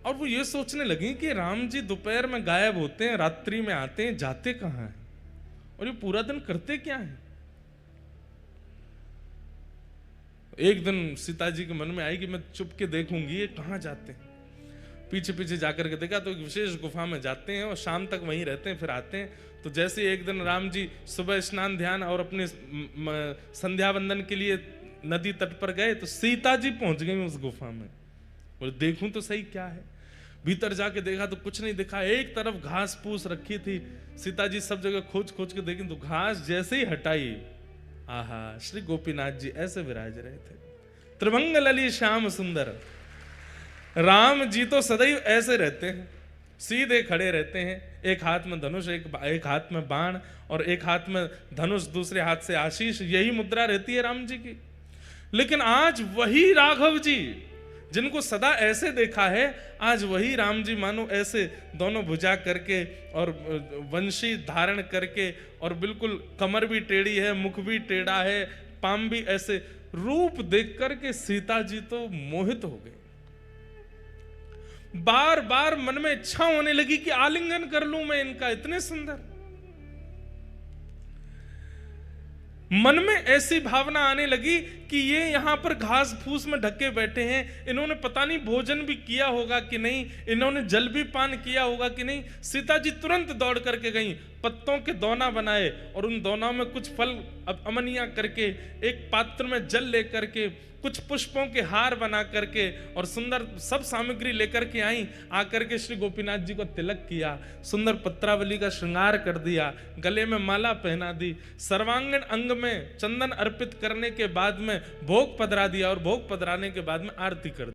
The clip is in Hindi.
और वो ये सोचने लगी कि राम जी दोपहर में गायब होते हैं, रात्रि में आते हैं, जाते कहाँ हैं, और ये पूरा दिन करते क्या हैं। एक दिन सीता जी के मन में आई कि मैं चुप के देखूंगी ये कहाँ जाते हैं। पीछे पीछे जाकर के देखा तो एक विशेष गुफा में जाते हैं और शाम तक वहीं रहते हैं, फिर आते हैं। तो जैसे एक दिन राम जी सुबह स्नान ध्यान और अपने संध्या वंदन के लिए नदी तट पर गए तो सीता जी पहुंच गई उस गुफा में। और देखूं तो सही क्या है। भीतर जाके देखा तो कुछ नहीं दिखा, एक तरफ घास फूस रखी थी। सीता जी सब जगह खोज खोज के देखी तो घास जैसे ही हटाई, आहा, श्री गोपीनाथ जी ऐसे विराज रहे थे, त्रिभंग लली श्याम सुंदर। राम जी तो सदैव ऐसे रहते हैं, सीधे खड़े रहते हैं, एक हाथ में धनुष, एक हाथ में बाण और एक हाथ में धनुष, दूसरे हाथ से आशीष, यही मुद्रा रहती है राम जी की। लेकिन आज वही राघव जी जिनको सदा ऐसे देखा है, आज वही राम जी मानो ऐसे दोनों भुजा करके और वंशी धारण करके, और बिल्कुल कमर भी टेढ़ी है, मुख भी टेढ़ा है, पाम भी ऐसे, रूप देख करके सीता जी तो मोहित हो गए। बार बार मन में इच्छा होने लगी कि आलिंगन कर लूं मैं इनका, इतने सुंदर। मन में ऐसी भावना आने लगी कि ये यहां पर घास फूस में ढके बैठे हैं, इन्होंने पता नहीं भोजन भी किया होगा कि नहीं, इन्होंने जल भी पान किया होगा कि नहीं। सीता जी तुरंत दौड़ करके गई, पत्तों के दोना बनाए और उन दोनों में कुछ फल अमनिया करके, एक पात्र में जल लेकर के, कुछ पुष्पों के हार बना करके और सुंदर सब सामग्री लेकर के आई। आकर के श्री गोपीनाथ जी को तिलक किया, सुंदर पत्रावली का श्रृंगार कर दिया, गले में माला पहना दी, सर्वांगीण अंग में चंदन अर्पित करने के बाद में भोग पधरा दिया और भोग पधराने के बाद में आरती कर दी।